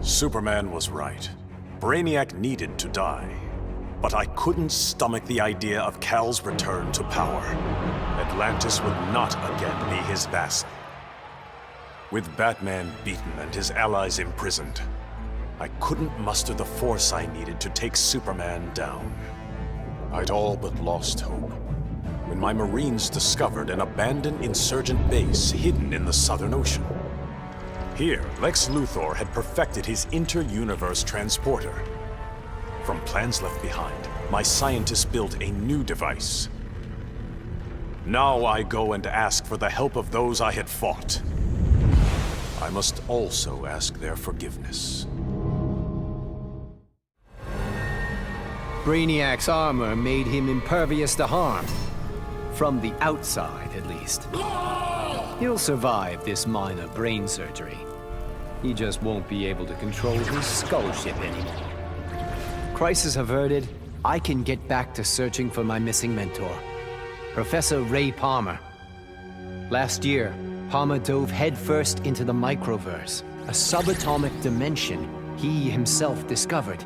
Superman was right. Brainiac needed to die. But I couldn't stomach the idea of Kal's return to power. Atlantis would not again be his vassal. With Batman beaten and his allies imprisoned, I couldn't muster the force I needed to take Superman down. I'd all but lost hope when my Marines discovered an abandoned insurgent base hidden in the Southern Ocean. Here, Lex Luthor had perfected his inter-universe transporter. From plans left behind, my scientists built a new device. Now I go and ask for the help of those I had fought. I must also ask their forgiveness. Brainiac's armor made him impervious to harm. From the outside, at least. He'll survive this minor brain surgery. He just won't be able to control his skull ship anymore. Crisis averted, I can get back to searching for my missing mentor, Professor Ray Palmer. Last year, Palmer dove headfirst into the microverse, a subatomic dimension he himself discovered.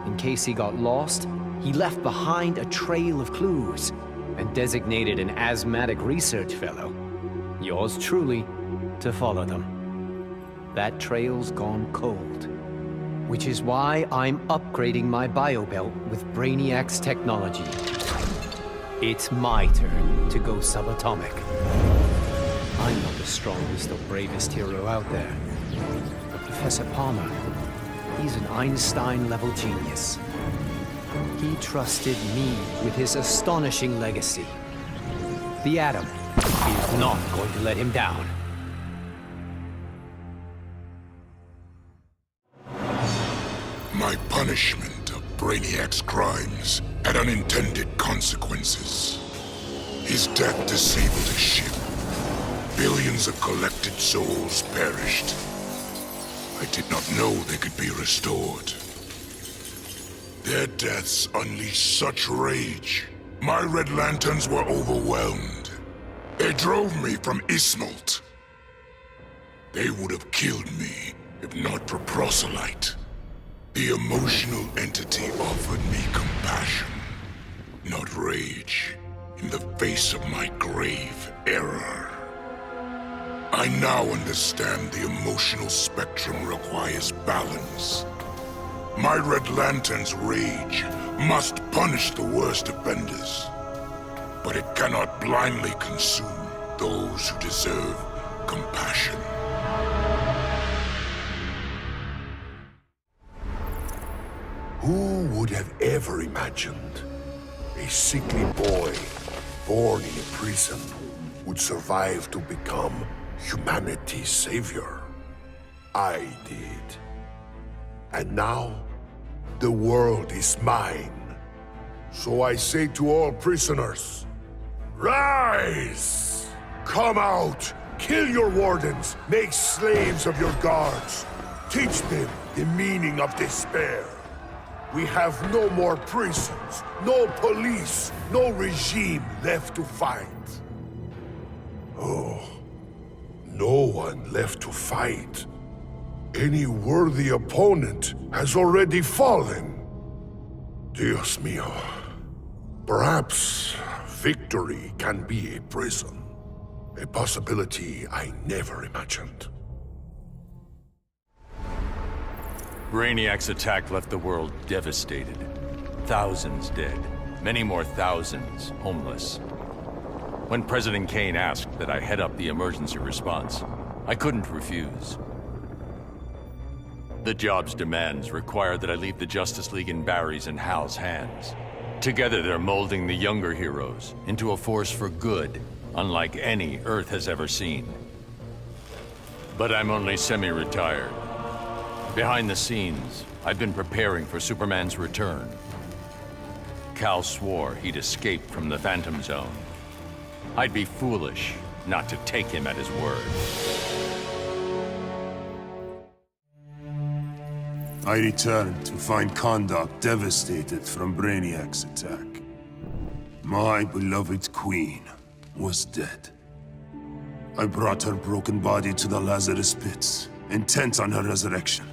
In case he got lost, he left behind a trail of clues and designated an asthmatic research fellow, yours truly, to follow them. That trail's gone cold, which is why I'm upgrading my biobelt with Brainiac's technology. It's my turn to go subatomic. I'm not the strongest or bravest hero out there, but Professor Palmer, he's an Einstein-level genius. He trusted me with his astonishing legacy. The Atom is not going to let him down. My punishment of Brainiac's crimes had unintended consequences. His death disabled a ship. Billions of collected souls perished. I did not know they could be restored. Their deaths unleashed such rage. My Red Lanterns were overwhelmed. They drove me from Ismalt. They would have killed me if not for Proselyte. The emotional entity offered me compassion, not rage, in the face of my grave error. I now understand the emotional spectrum requires balance. My Red Lantern's rage must punish the worst offenders, but it cannot blindly consume those who deserve compassion. Who would have ever imagined a sickly boy born in a prison would survive to become humanity's savior? I did. And now, the world is mine. So I say to all prisoners, rise! Come out! Kill your wardens! Make slaves of your guards! Teach them the meaning of despair! We have no more prisons, no police, no regime left to fight. Oh, no one left to fight. Any worthy opponent has already fallen. Dios mío. Perhaps victory can be a prison. A possibility I never imagined. Brainiac's attack left the world devastated. Thousands dead. Many more thousands homeless. When President Kane asked that I head up the emergency response, I couldn't refuse. The job's demands require that I leave the Justice League in Barry's and Hal's hands. Together they're molding the younger heroes into a force for good, unlike any Earth has ever seen. But I'm only semi-retired. Behind the scenes, I've been preparing for Superman's return. Kal swore he'd escaped from the Phantom Zone. I'd be foolish not to take him at his word. I returned to find Kahndaq devastated from Brainiac's attack. My beloved queen was dead. I brought her broken body to the Lazarus pits, intent on her resurrection.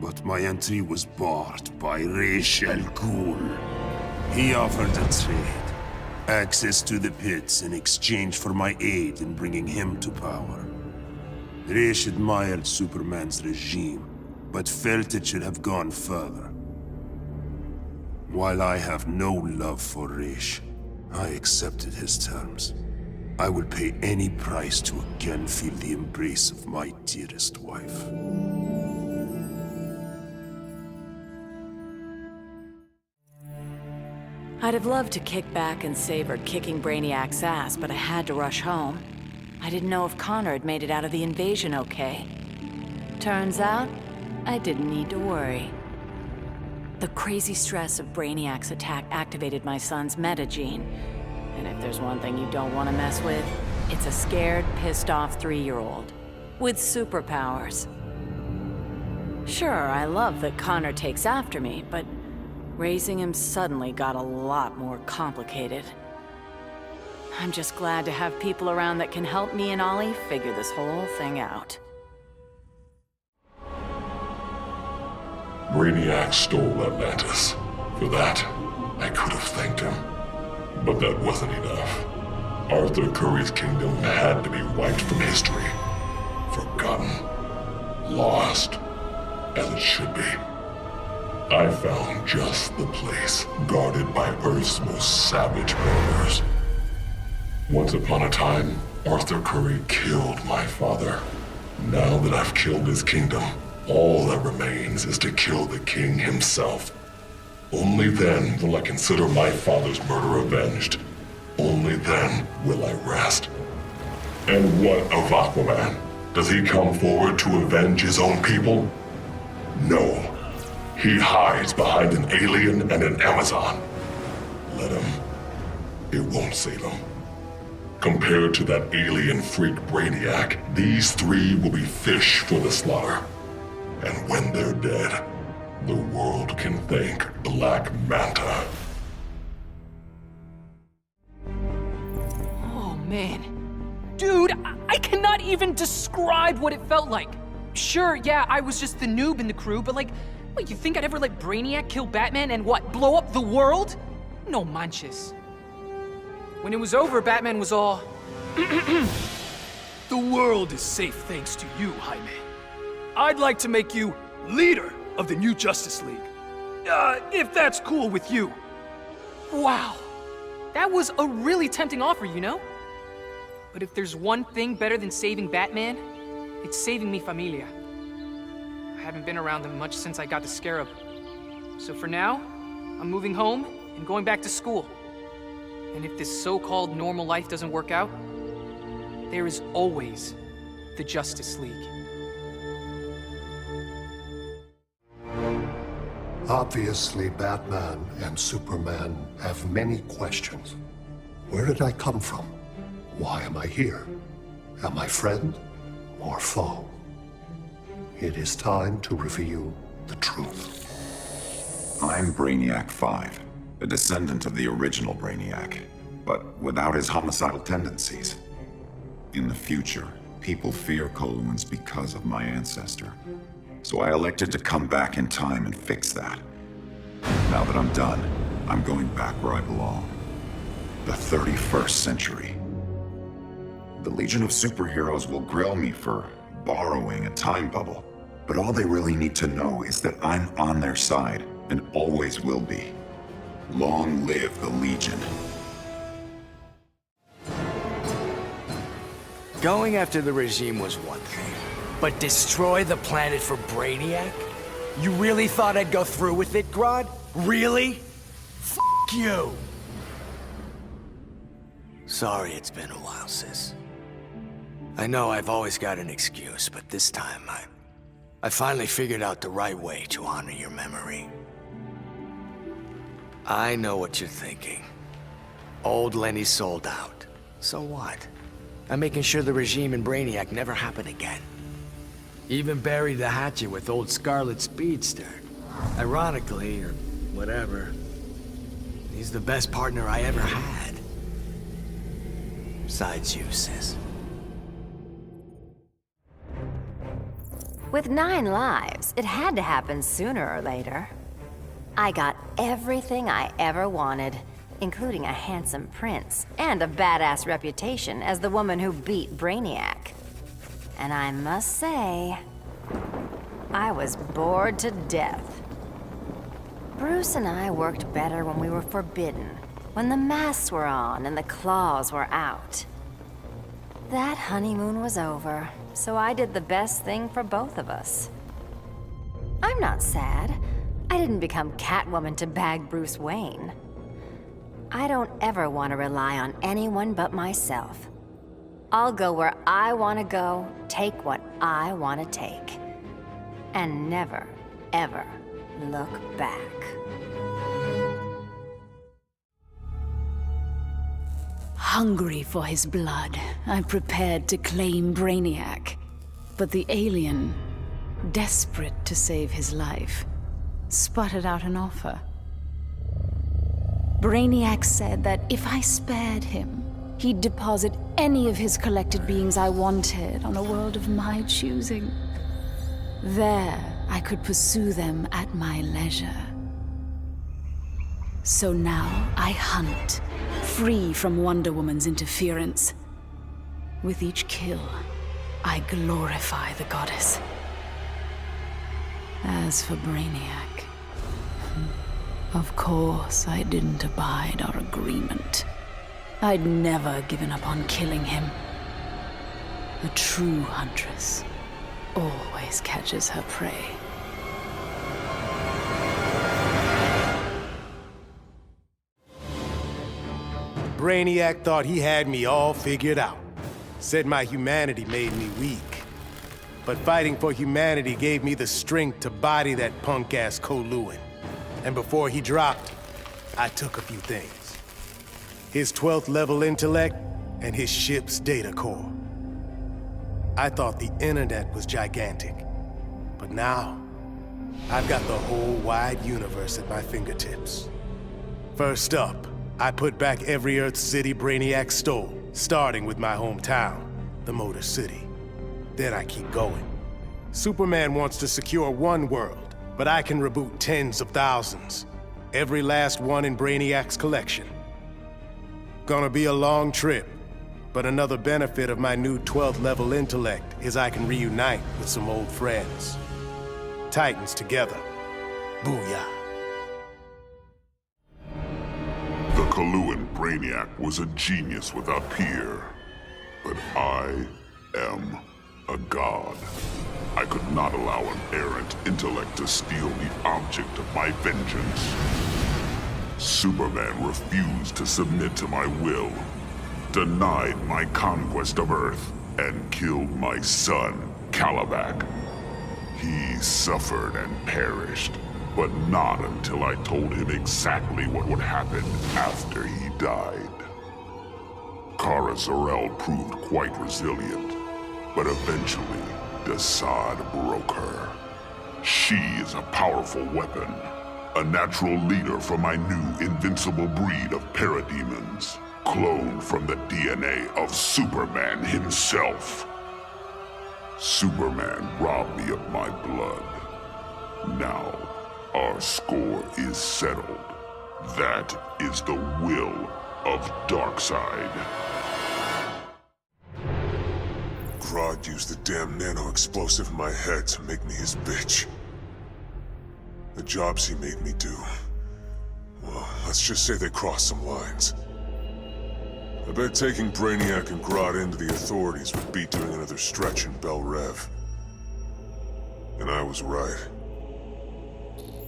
but my entry was barred by Raish Al Ghul. He offered a trade. Access to the pits in exchange for my aid in bringing him to power. Raish admired Superman's regime, but felt it should have gone further. While I have no love for Raish, I accepted his terms. I will pay any price to again feel the embrace of my dearest wife. I'd have loved to kick back and savor kicking Brainiac's ass, but I had to rush home. I didn't know if Connor had made it out of the invasion okay. Turns out, I didn't need to worry. The crazy stress of Brainiac's attack activated my son's metagene. And if there's one thing you don't want to mess with, it's a scared, pissed-off 3-year-old. With superpowers. Sure, I love that Connor takes after me, but raising him suddenly got a lot more complicated. I'm just glad to have people around that can help me and Ollie figure this whole thing out. Brainiac stole Atlantis. For that, I could have thanked him. But that wasn't enough. Arthur Curry's kingdom had to be wiped from history. Forgotten. Lost. As it should be. I found just the place, guarded by Earth's most savage murderers. Once upon a time, Arthur Curry killed my father. Now that I've killed his kingdom, all that remains is to kill the king himself. Only then will I consider my father's murder avenged. Only then will I rest. And what of Aquaman? Does he come forward to avenge his own people? No. He hides behind an alien and an Amazon. Let him. It won't save him. Compared to that alien freak Brainiac, these three will be fish for the slaughter. And when they're dead, the world can thank Black Manta. Oh man. Dude, I cannot even describe what it felt like. Sure, yeah, I was just the noob in the crew, but like, what, you think I'd ever let Brainiac kill Batman and what, blow up the world? No manches. When it was over, Batman was all... The world is safe thanks to you, Jaime. I'd like to make you leader of the new Justice League. If that's cool with you. Wow. That was a really tempting offer, you know? But if there's one thing better than saving Batman, it's saving mi familia. I haven't been around them much since I got the Scarab. So for now, I'm moving home and going back to school. And if this so-called normal life doesn't work out, there is always the Justice League. Obviously, Batman and Superman have many questions. Where did I come from? Why am I here? Am I friend or foe? It is time to reveal the truth. I'm Brainiac 5, a descendant of the original Brainiac, but without his homicidal tendencies. In the future, people fear Coluans because of my ancestor. So I elected to come back in time and fix that. Now that I'm done, I'm going back where I belong. The 31st century. The Legion of Superheroes will grill me for borrowing a time bubble, but all they really need to know is that I'm on their side and always will be. Long live the Legion. Going after the regime was one thing, but destroy the planet for Brainiac? You really thought I'd go through with it, Grodd? Really? F*** you! Sorry it's been a while, sis. I know I've always got an excuse, but this time I finally figured out the right way to honor your memory. I know what you're thinking. Old Lenny sold out. So what? I'm making sure the regime and Brainiac never happen again. Even buried the hatchet with old Scarlet Speedster. Ironically, or whatever, he's the best partner I ever had. Besides you, sis. With 9 lives, it had to happen sooner or later. I got everything I ever wanted, including a handsome prince and a badass reputation as the woman who beat Brainiac. And I must say, I was bored to death. Bruce and I worked better when we were forbidden, when the masks were on and the claws were out. That honeymoon was over, so I did the best thing for both of us. I'm not sad. I didn't become Catwoman to bag Bruce Wayne. I don't ever want to rely on anyone but myself. I'll go where I want to go, take what I want to take. And never, ever look back. Hungry for his blood, I prepared to claim Brainiac. But the alien, desperate to save his life, sputtered out an offer. Brainiac said that if I spared him, he'd deposit any of his collected beings I wanted on a world of my choosing. There, I could pursue them at my leisure. So now I hunt, free from Wonder Woman's interference. With each kill, I glorify the goddess. As for Brainiac, of course I didn't abide our agreement. I'd never given up on killing him. A true huntress always catches her prey. Brainiac thought he had me all figured out. Said my humanity made me weak. But fighting for humanity gave me the strength to body that punk-ass Kowloon. And before he dropped, I took a few things. His 12th level intellect and his ship's data core. I thought the internet was gigantic. But now, I've got the whole wide universe at my fingertips. First up, I put back every Earth city Brainiac stole, starting with my hometown, the Motor City. Then I keep going. Superman wants to secure one world, but I can reboot tens of thousands. Every last one in Brainiac's collection. Gonna be a long trip, but another benefit of my new 12th level intellect is I can reunite with some old friends. Titans together. Booyah. The Kowloon Brainiac was a genius without peer. But I am a god. I could not allow an errant intellect to steal the object of my vengeance. Superman refused to submit to my will, denied my conquest of Earth, and killed my son, Kalibak. He suffered and perished, but not until I told him exactly what would happen after he died. Kara Zor-El proved quite resilient, but eventually, Desaad broke her. She is a powerful weapon, a natural leader for my new invincible breed of parademons, cloned from the DNA of Superman himself. Superman robbed me of my blood. Now, our score is settled. That is the will of Darkseid. Grodd used the damn nano-explosive in my head to make me his bitch. The jobs he made me do, well, let's just say they crossed some lines. I bet taking Brainiac and Grodd into the authorities would beat doing another stretch in Bel Rev. And I was right.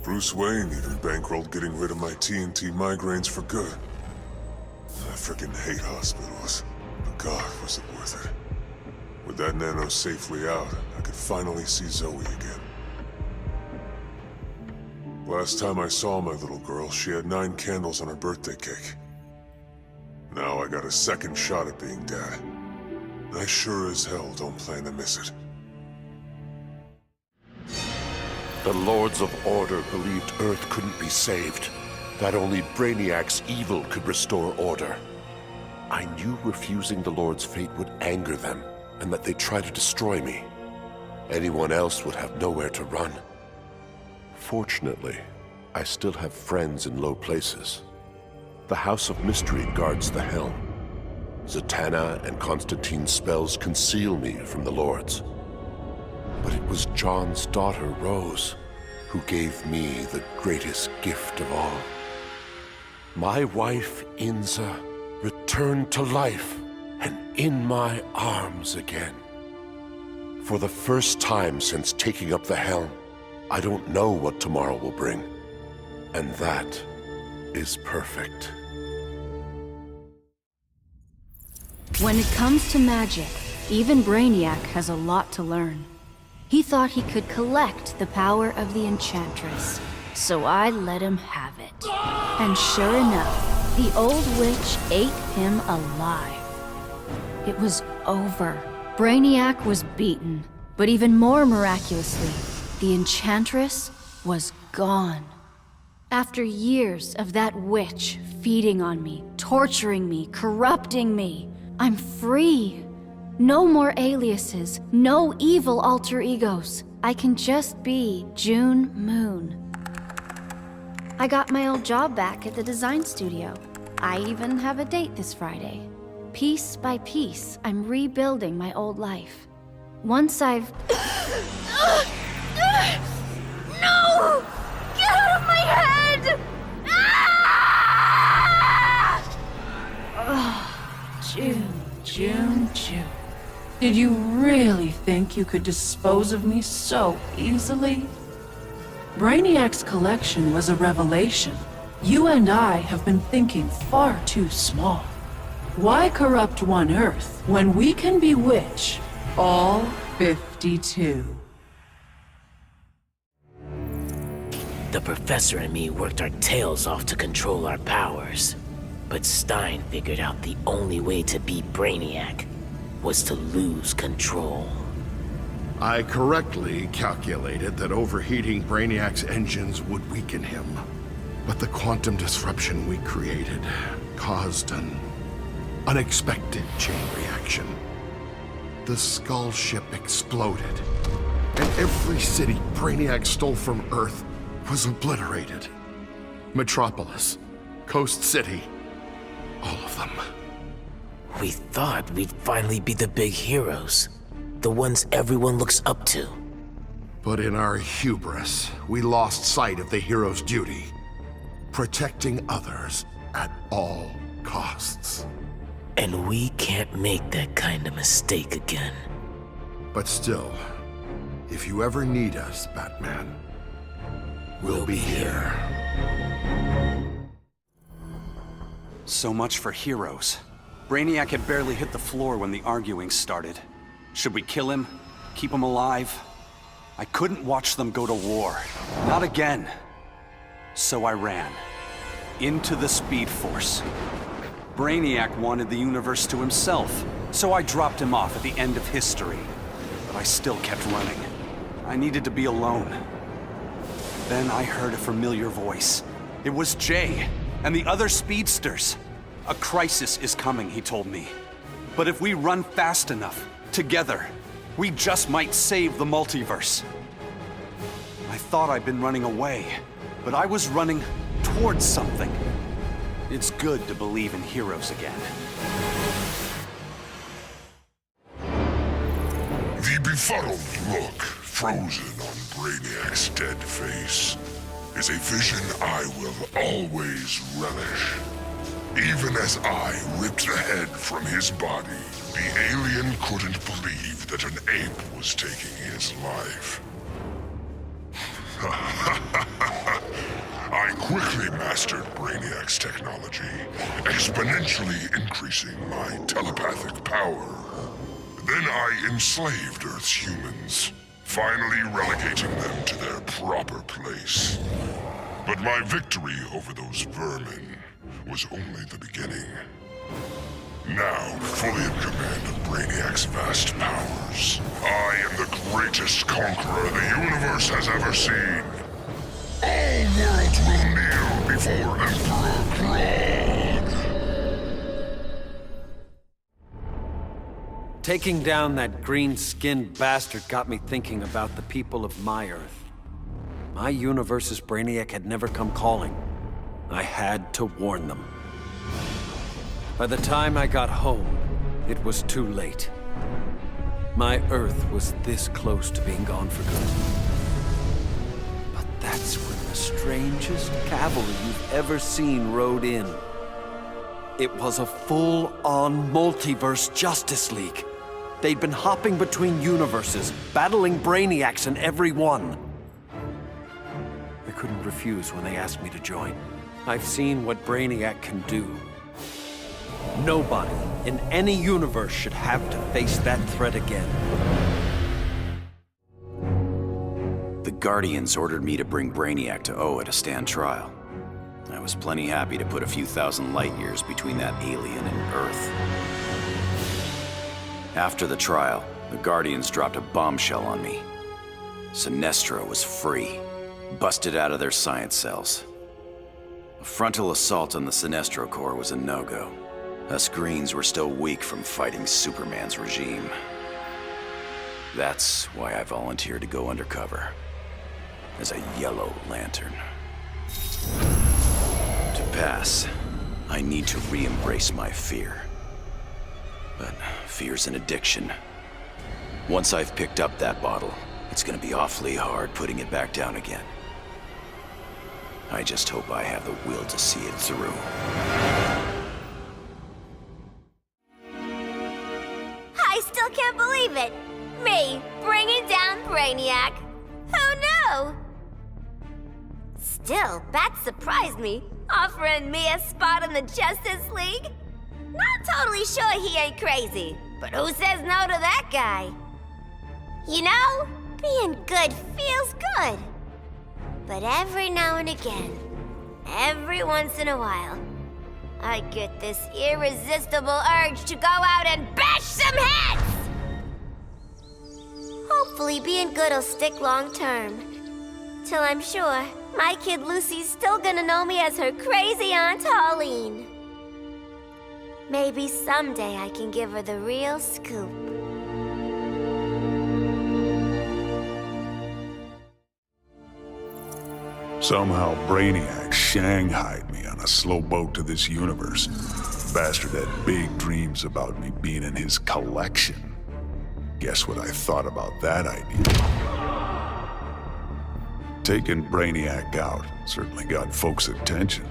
Bruce Wayne even bankrolled getting rid of my TNT migraines for good. I frickin' hate hospitals, but God, was it worth it. With that nano safely out, I could finally see Zoe again. Last time I saw my little girl, she had 9 candles on her birthday cake. Now I got a second shot at being dad. I sure as hell don't plan to miss it. The Lords of Order believed Earth couldn't be saved, that only Brainiac's evil could restore order. I knew refusing the Lord's fate would anger them, and that they'd try to destroy me. Anyone else would have nowhere to run. Fortunately, I still have friends in low places. The House of Mystery guards the helm. Zatanna and Constantine's spells conceal me from the Lords. But it was John's daughter, Rose, who gave me the greatest gift of all. My wife, Inza, returned to life and in my arms again. For the first time since taking up the helm, I don't know what tomorrow will bring. And that is perfect. When it comes to magic, even Brainiac has a lot to learn. He thought he could collect the power of the Enchantress, so I let him have it. And sure enough, the old witch ate him alive. It was over. Brainiac was beaten, but even more miraculously, the Enchantress was gone. After years of that witch feeding on me, torturing me, corrupting me, I'm free. No more aliases, no evil alter egos. I can just be June Moon. I got my old job back at the design studio. I even have a date this Friday. Piece by piece, I'm rebuilding my old life. Once I've... No! Get out of my head! June. Did you really think you could dispose of me so easily? Brainiac's collection was a revelation. You and I have been thinking far too small. Why corrupt one Earth when we can bewitch all 52? The Professor and me worked our tails off to control our powers. But Stein figured out the only way to beat Brainiac was to lose control. I correctly calculated that overheating Brainiac's engines would weaken him. But the quantum disruption we created caused an unexpected chain reaction. The Skull ship exploded, and every city Brainiac stole from Earth was obliterated. Metropolis, Coast City, all of them. We thought we'd finally be the big heroes, the ones everyone looks up to. But in our hubris, we lost sight of the hero's duty, protecting others at all costs. And we can't make that kind of mistake again. But still, if you ever need us, Batman, we'll be here. So much for heroes. Brainiac had barely hit the floor when the arguing started. Should we kill him? Keep him alive? I couldn't watch them go to war. Not again. So I ran. Into the Speed Force. Brainiac wanted the universe to himself, so I dropped him off at the end of history. But I still kept running. I needed to be alone. Then I heard a familiar voice. It was Jay, and the other speedsters. A crisis is coming, he told me. But if we run fast enough, together, we just might save the multiverse. I thought I'd been running away, but I was running towards something. It's good to believe in heroes again. The befuddled look frozen on Brainiac's dead face is a vision I will always relish. Even as I ripped the head from his body, the alien couldn't believe that an ape was taking his life. I quickly mastered Brainiac's technology, exponentially increasing my telepathic power. Then I enslaved Earth's humans, finally relegating them to their proper place. But my victory over those vermin was only the beginning. Now, fully in command of Brainiac's vast powers, I am the greatest conqueror the universe has ever seen. All worlds will kneel before Emperor Grodd. Taking down that green-skinned bastard got me thinking about the people of my Earth. My universe's Brainiac had never come calling. I had to warn them. By the time I got home, it was too late. My Earth was this close to being gone for good. But that's when the strangest cavalry you've ever seen rode in. It was a full-on multiverse Justice League. They'd been hopping between universes, battling Brainiacs in every one. I couldn't refuse when they asked me to join. I've seen what Brainiac can do. Nobody in any universe should have to face that threat again. The Guardians ordered me to bring Brainiac to Oa to stand trial. I was plenty happy to put a few thousand light years between that alien and Earth. After the trial, the Guardians dropped a bombshell on me. Sinestro was free, busted out of their science cells. A frontal assault on the Sinestro Corps was a no-go. Us Greens were still weak from fighting Superman's regime. That's why I volunteered to go undercover as a Yellow Lantern. To pass, I need to re-embrace my fear. But fear's an addiction. Once I've picked up that bottle, it's gonna be awfully hard putting it back down again. I just hope I have the will to see it through. I still can't believe it! Me, bringing down Brainiac! Who knew? Still, Bat surprised me, offering me a spot in the Justice League. Not totally sure he ain't crazy, but who says no to that guy? You know, being good feels good. But every now and again, every once in a while, I get this irresistible urge to go out and bash some heads! Hopefully being good'll stick long term. Till I'm sure my kid Lucy's still gonna know me as her crazy Aunt Pauline. Maybe someday I can give her the real scoop. Somehow Brainiac shanghaied me on a slow boat to this universe. Bastard had big dreams about me being in his collection. Guess what I thought about that idea? Taking Brainiac out certainly got folks' attention.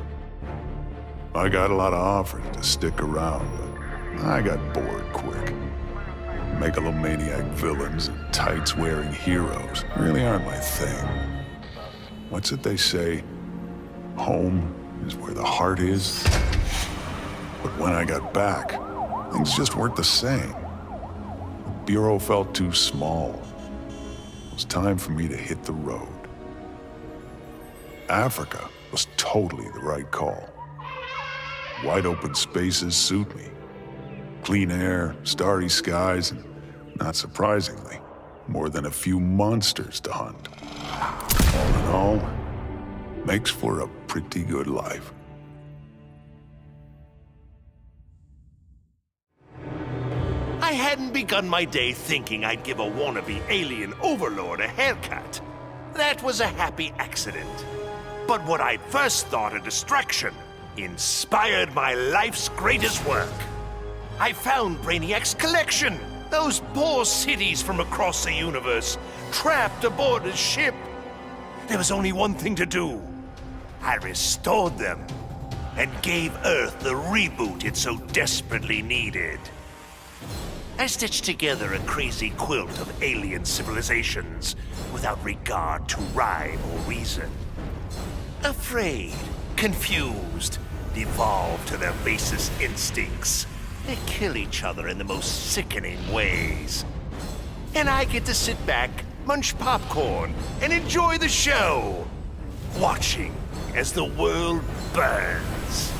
I got a lot of offers to stick around, but I got bored quick. Megalomaniac villains and tights-wearing heroes really aren't my thing. What's it they say? Home is where the heart is. But when I got back, things just weren't the same. The Bureau felt too small. It was time for me to hit the road. Africa was totally the right call. Wide open spaces suit me. Clean air, starry skies, and not surprisingly, more than a few monsters to hunt. All in all, makes for a pretty good life. I hadn't begun my day thinking I'd give a wannabe alien overlord a haircut. That was a happy accident. But what I'd first thought a distraction inspired my life's greatest work. I found Brainiac's collection. Those poor cities from across the universe, trapped aboard his ship. There was only one thing to do. I restored them and gave Earth the reboot it so desperately needed. I stitched together a crazy quilt of alien civilizations without regard to rhyme or reason. Afraid, confused, devolved to their basest instincts. They kill each other in the most sickening ways. And I get to sit back, munch popcorn, and enjoy the show, watching as the world burns.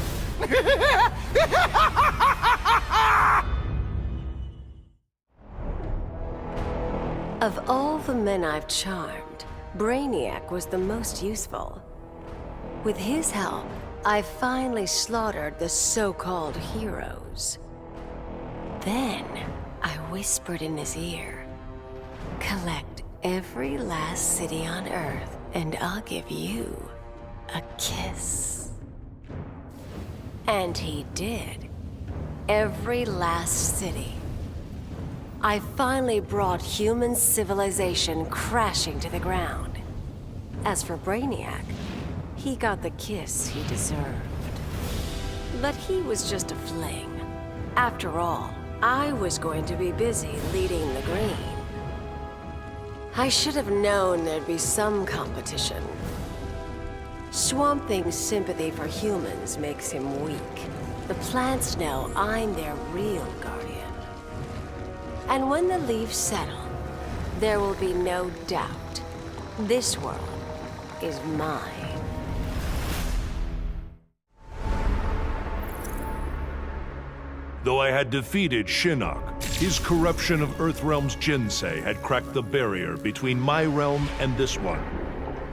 Of all the men I've charmed, Brainiac was the most useful. With his help, I finally slaughtered the so-called heroes. Then, I whispered in his ear, collect every last city on Earth, and I'll give you a kiss. And he did. Every last city. I finally brought human civilization crashing to the ground. As for Brainiac, he got the kiss he deserved. But he was just a fling. After all, I was going to be busy leading the Green. I should have known there'd be some competition. Swamp Thing's sympathy for humans makes him weak. The plants know I'm their real guardian. And when the leaves settle, there will be no doubt. This world is mine. Though I had defeated Shinnok, his corruption of Earthrealm's Jinsei had cracked the barrier between my realm and this one.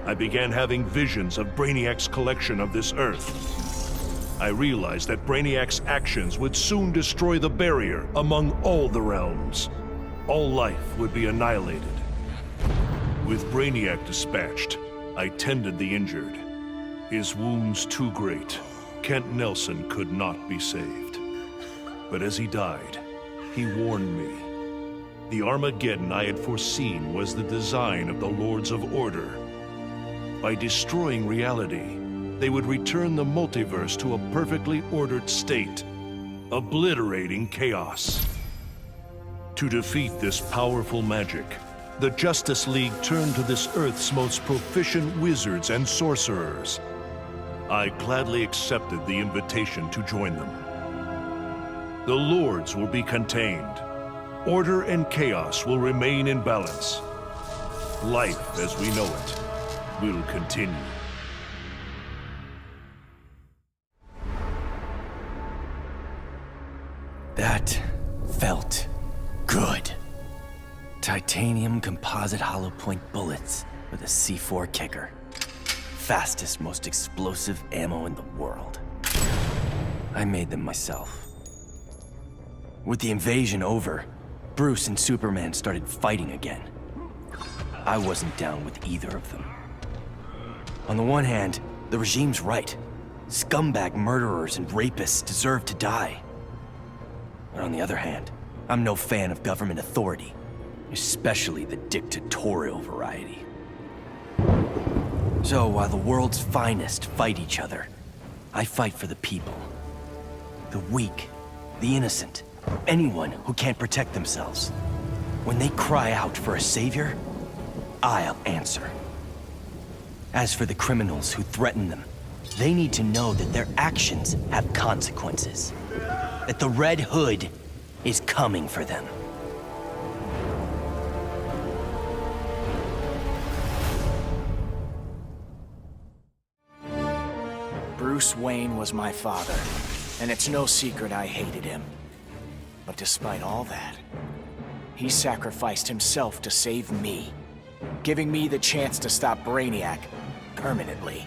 I began having visions of Brainiac's collection of this Earth. I realized that Brainiac's actions would soon destroy the barrier among all the realms. All life would be annihilated. With Brainiac dispatched, I tended the injured. His wounds too great, Kent Nelson could not be saved. But as he died, he warned me. The Armageddon I had foreseen was the design of the Lords of Order. By destroying reality, they would return the multiverse to a perfectly ordered state, obliterating chaos. To defeat this powerful magic, the Justice League turned to this Earth's most proficient wizards and sorcerers. I gladly accepted the invitation to join them. The Lords will be contained. Order and chaos will remain in balance. Life as we know it will continue. That felt good. Titanium composite hollow point bullets with a C4 kicker. Fastest, most explosive ammo in the world. I made them myself. With the invasion over, Bruce and Superman started fighting again. I wasn't down with either of them. On the one hand, the regime's right. Scumbag murderers and rapists deserve to die. But on the other hand, I'm no fan of government authority, especially the dictatorial variety. So while the world's finest fight each other, I fight for the people. The weak, the innocent, anyone who can't protect themselves. When they cry out for a savior, I'll answer. As for the criminals who threaten them, they need to know that their actions have consequences. That the Red Hood is coming for them. Bruce Wayne was my father, and it's no secret I hated him. But despite all that, he sacrificed himself to save me, giving me the chance to stop Brainiac permanently.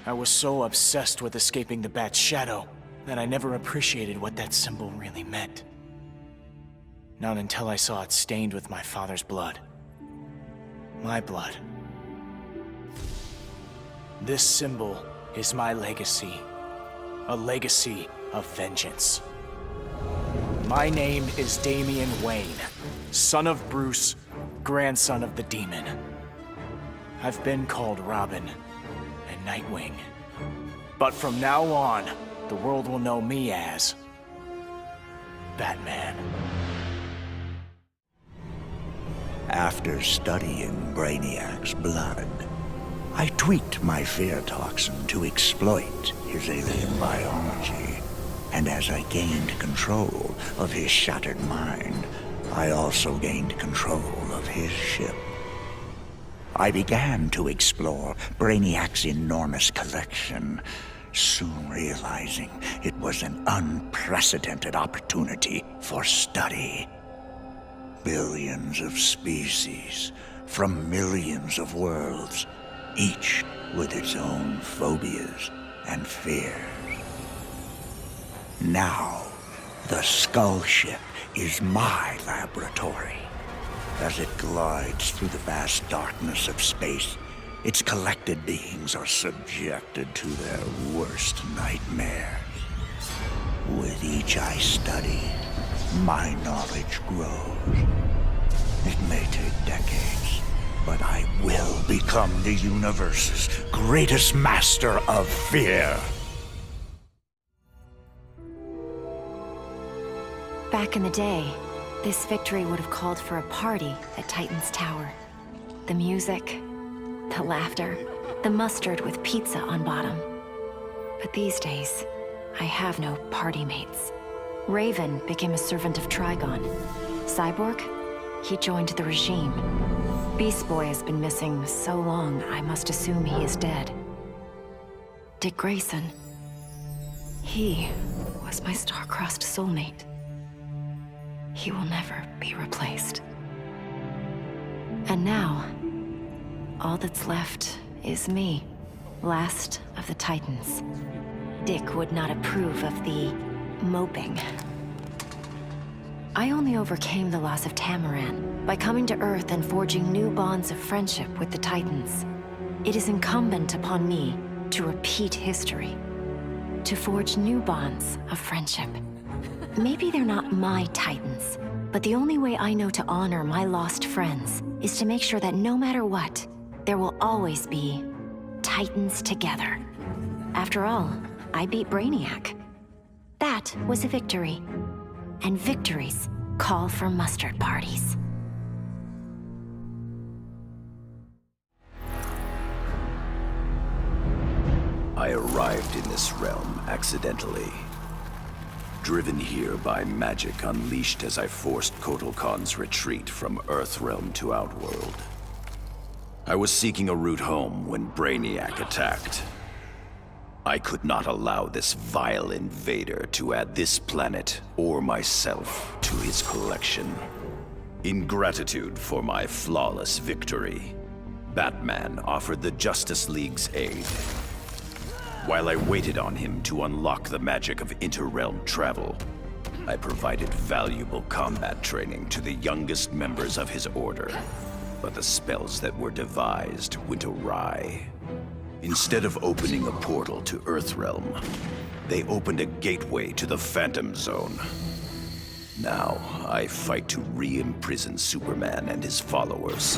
I was so obsessed with escaping the Bat's shadow that I never appreciated what that symbol really meant. Not until I saw it stained with my father's blood. My blood. This symbol is my legacy. A legacy of vengeance. My name is Damian Wayne, son of Bruce, grandson of the Demon. I've been called Robin and Nightwing. But from now on, the world will know me as Batman. After studying Brainiac's blood, I tweaked my fear toxin to exploit his alien biology. And as I gained control of his shattered mind, I also gained control of his ship. I began to explore Brainiac's enormous collection, soon realizing it was an unprecedented opportunity for study. Billions of species from millions of worlds, each with its own phobias and fears. Now, the Skull Ship is my laboratory. As it glides through the vast darkness of space, its collected beings are subjected to their worst nightmares. With each I study, my knowledge grows. It may take decades, but I will become the universe's greatest master of fear. Back in the day, this victory would have called for a party at Titan's Tower. The music, the laughter, the mustard with pizza on bottom. But these days, I have no party mates. Raven became a servant of Trigon. Cyborg? He joined the regime. Beast Boy has been missing so long, I must assume he is dead. Dick Grayson. He was my star-crossed soulmate. He will never be replaced. And now, all that's left is me, last of the Titans. Dick would not approve of the moping. I only overcame the loss of Tamaran by coming to Earth and forging new bonds of friendship with the Titans. It is incumbent upon me to repeat history, to forge new bonds of friendship. Maybe they're not my Titans, but the only way I know to honor my lost friends is to make sure that no matter what, there will always be Titans together. After all, I beat Brainiac. That was a victory. And victories call for mustard parties. I arrived in this realm accidentally. Driven here by magic unleashed as I forced Kotal Khan's retreat from Earthrealm to Outworld. I was seeking a route home when Brainiac attacked. I could not allow this vile invader to add this planet or myself to his collection. In gratitude for my flawless victory, Batman offered the Justice League's aid. While I waited on him to unlock the magic of inter-realm travel, I provided valuable combat training to the youngest members of his order. But the spells that were devised went awry. Instead of opening a portal to Earthrealm, they opened a gateway to the Phantom Zone. Now, I fight to re-imprison Superman and his followers.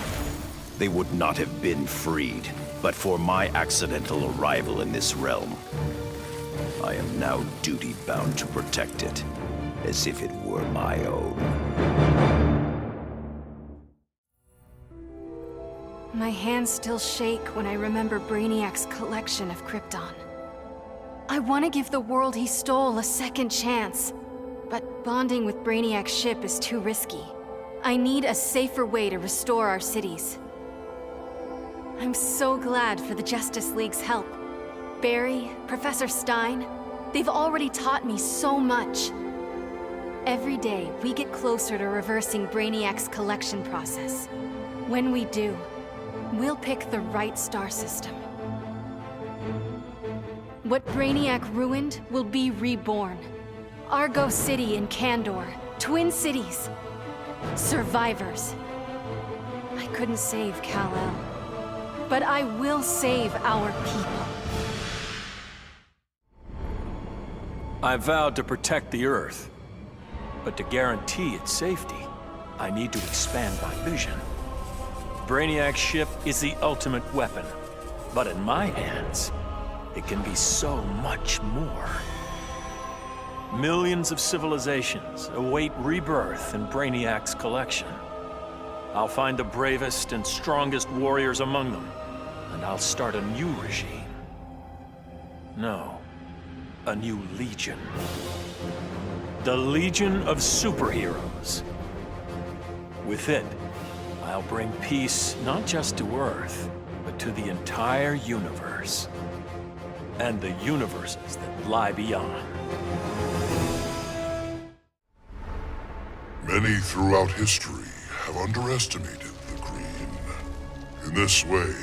They would not have been freed, but for my accidental arrival in this realm. I am now duty-bound to protect it, as if it were my own. My hands still shake when I remember Brainiac's collection of Krypton. I want to give the world he stole a second chance, but bonding with Brainiac's ship is too risky. I need a safer way to restore our cities. I'm so glad for the Justice League's help. Barry, Professor Stein, they've already taught me so much. Every day, we get closer to reversing Brainiac's collection process. When we do, we'll pick the right star system. What Brainiac ruined will be reborn. Argo City and Kandor, twin cities. Survivors. I couldn't save Kal-El, but I will save our people. I vowed to protect the Earth, but to guarantee its safety, I need to expand my vision. Brainiac's ship is the ultimate weapon, but in my hands, it can be so much more. Millions of civilizations await rebirth in Brainiac's collection. I'll find the bravest and strongest warriors among them, and I'll start a new regime. No, a new legion. The Legion of Superheroes. With it, I'll bring peace not just to Earth, but to the entire universe. And the universes that lie beyond. Many throughout history have underestimated the Green. In this way,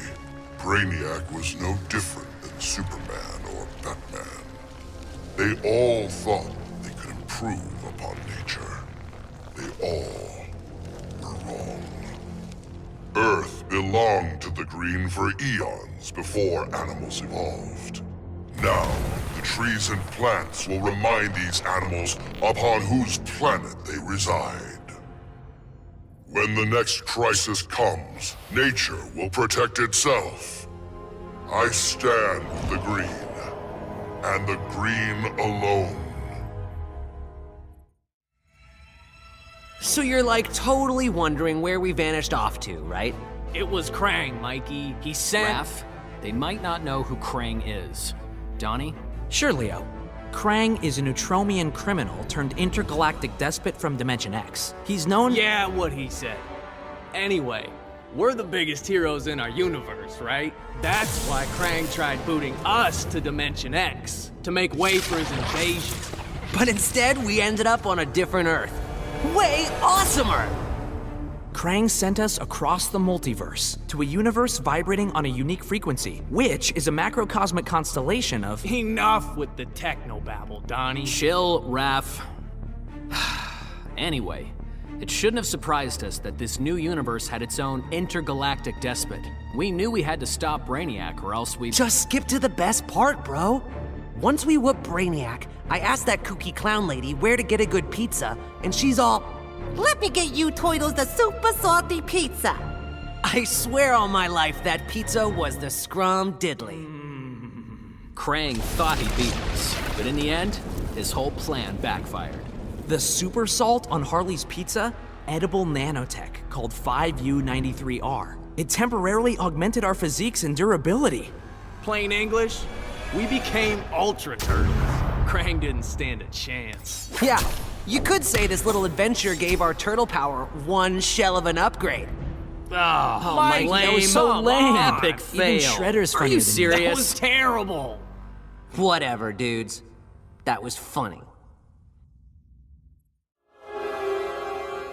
Brainiac was no different than Superman or Batman. They all thought they could improve upon nature. all were wrong. Earth belonged to the Green for eons before animals evolved. Now, the trees and plants will remind these animals upon whose planet they reside. When the next crisis comes, nature will protect itself. I stand with the Green, and the Green alone. So you're like totally wondering where we vanished off to, right? It was Krang, Mikey. He sent... Raph, they might not know who Krang is. Donnie? Sure, Leo. Krang is a Neutromian criminal turned intergalactic despot from Dimension X. He's known— Yeah, what he said. Anyway, we're the biggest heroes in our universe, right? That's why Krang tried booting us to Dimension X, to make way for his invasion. But instead, we ended up on a different Earth. Way awesomer! Krang sent us across the multiverse to a universe vibrating on a unique frequency, which is a macrocosmic constellation of— Enough with the technobabble, Donnie. Chill, Raph. Anyway, it shouldn't have surprised us that this new universe had its own intergalactic despot. We knew we had to stop Brainiac or else we— Just skip to the best part, bro. Once we whoop Brainiac, I asked that kooky clown lady where to get a good pizza, and she's all, "Let me get you Toidles the super salty pizza." I swear on my life that pizza was the scrum diddly. Krang thought he beat us, but in the end, his whole plan backfired. The super salt on Harley's pizza? Edible nanotech called 5U93R. It temporarily augmented our physiques and durability. Plain English, we became Ultra Turtles. Krang didn't stand a chance. Yeah, you could say this little adventure gave our turtle power one shell of an upgrade. Oh, Mike, that was so lame. Epic fail. Even Shredder's Are funnier you than serious? That was terrible. Whatever, dudes. That was funny.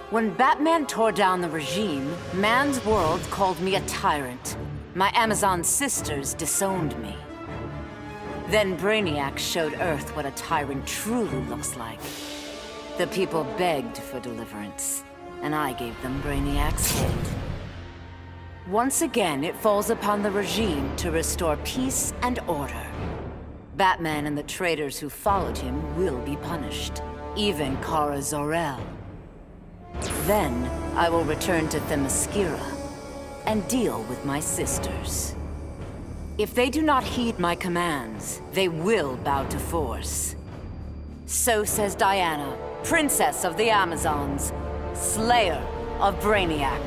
When Batman tore down the regime, man's world called me a tyrant. My Amazon sisters disowned me. Then Brainiac showed Earth what a tyrant truly looks like. The people begged for deliverance, and I gave them Brainiac's head. Once again, it falls upon the regime to restore peace and order. Batman and the traitors who followed him will be punished, even Kara Zor-El. Then, I will return to Themyscira and deal with my sisters. If they do not heed my commands, they will bow to force. So says Diana, Princess of the Amazons, Slayer of Brainiac.